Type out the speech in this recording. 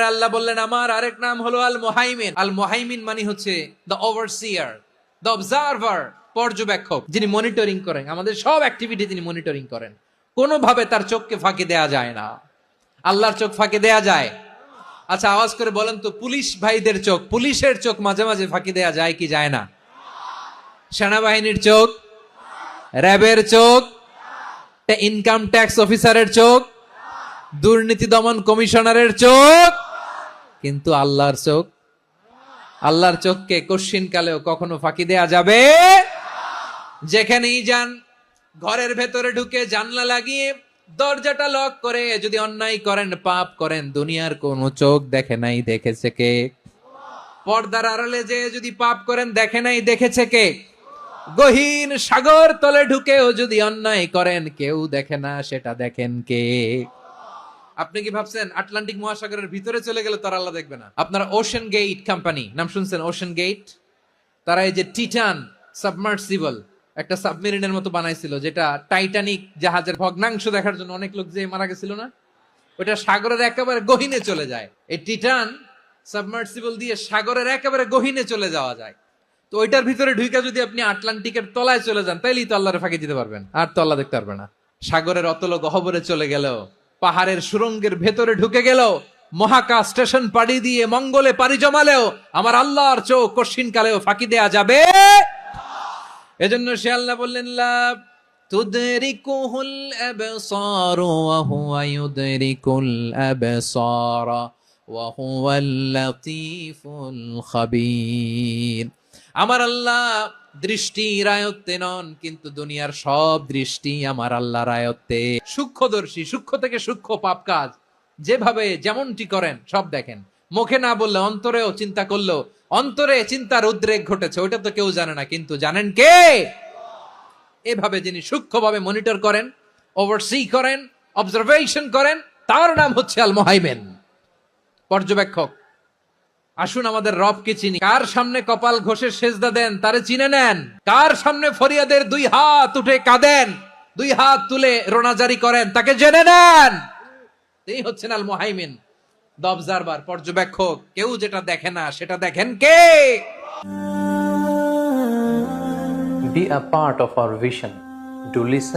আল্লাহ বললেন আমার আরেক নাম হলো আল মুহাইমিন। আল মুহাইমিন মানে হচ্ছে দ্য ওভারসিয়ার, দ্য অবজারভার, পর্যবেক্ষক, যিনি মনিটরিং করেন, আমাদের সব অ্যাক্টিভিটি তিনি মনিটরিং করেন। কোনোভাবে তার চোখকে ফাঁকি দেয়া যায় না। আল্লাহর চোখ ফাঁকি দেয়া যায়? আচ্ছা আওয়াজ করে বলেন তো, পুলিশ ভাইদের চোখ, পুলিশের চোখ মাঝে মাঝে ফাঁকি দেয়া যায় কি যায় না? সেনাবাহিনীর চোখ, র্যাবের চোখ, ইনকাম ট্যাক্স অফিসারের চোখ, দুর্নীতি দমন কমিশনারের চোখ, কিন্তু আল্লাহর চোখ, আল্লাহর চোখকে কশ্চিন কালেও কখনো ফাঁকি দেয়া যাবে? যেখানেই যান, ঘরের ভেতরে ঢুকে জানলা লাগিয়ে দরজাটা লক করে যদি অন্যায় করেন, পাপ করেন, দুনিয়ার কোন চোখ দেখে নাই দেখেছে কে? পর্দার আড়ালে যে যদি পাপ করেন, দেখে নাই দেখেছে কে? গহীন সাগর তলে ঢুকেও যদি অন্যায় করেন, কেউ দেখে না, সেটা দেখেন কে? আপনি কি ভাবছেন আটলান্টিক মহাসাগরের ভিতরে চলে গেলে তারা আল্লাহ দেখবে না? আপনারা ওশেন গেট কোম্পানি নাম শুনছেন? ওশেন গেট, তারা এই যে টিটান সাবমার্সিবল একটা সাবমেরিনের মতো বানাইছিল, যেটা টাইটানিক জাহাজের ভগ্নাংশ দেখার জন্য অনেক লোক যে মারা গেছিল না, ওটা সাগরের একেবারে গহীনে চলে যায়। এই টিটান সাবমার্সিবল দিয়ে সাগরের একেবারে গহীনে চলে যাওয়া যায়। তো ওইটার ভিতরে ঢুকে যদি আপনি আটলান্টিকের তলায় চলে যান, তাইলেই তো আল্লাহরে ফাঁকি দিতে পারবেন, আর তো আল্লাহ দেখতে পারবে না। সাগরের অতল গহ্বরে চলে গেল, পাহাড়ের সুরঙ্গের ভেতরে ঢুকে গেল, মহাকাশ স্টেশন পাড়ি দিয়ে মঙ্গলে পাড়ি জমালেও আমার আল্লাহর চোখ কশ্চিন কালেও ফাঁকি দেয়া যাবে? এজন্য সে আল্লাহ বললেন লা তুদরিকুহুল আবসারু ওয়া হুয়া ইউদরিকুল আবসারা ওয়া হুয়াল লাতীফুল খাবীর। আমার আল্লাহ দৃষ্টির আয়ত্তে নন, কিন্তু দুনিয়ার সব দৃষ্টি আমার আল্লাহর আয়ত্তে। সূক্ষ্মদর্শী, সূক্ষ্ম থেকে সূক্ষ্ম পাপ কাজ যেভাবে যেমনটি করেন সব দেখেন। মুখে না বললে অন্তরেও চিন্তা করলো, অন্তরে চিন্তার উদ্রেক ঘটেছে, ওইটা তো কেউ জানে না, কিন্তু জানেন কে? এভাবে যিনি সূক্ষ্মভাবে মনিটর করেন, ওভারসি করেন, অবজারভেশন করেন, তার নাম হচ্ছে আল মুহাইমিন, পর্যবেক্ষক। আসুন আমাদের রবকে চিনি। কার সামনে কপাল ঘষে সেজদা দেন তারে চিনে নেন। কার সামনে ফরিয়াদের দুই হাত উঠে কাঁদেন, দুই হাত তুলে রোনাজারি করেন, তাকে জেনে নেন। এই হচ্ছেন আল মুহাইমিন, দ্য অবজারভার, পর্যবেক্ষক। কেউ যেটা দেখে না সেটা দেখেন কে? Be a part of our vision. Do listen,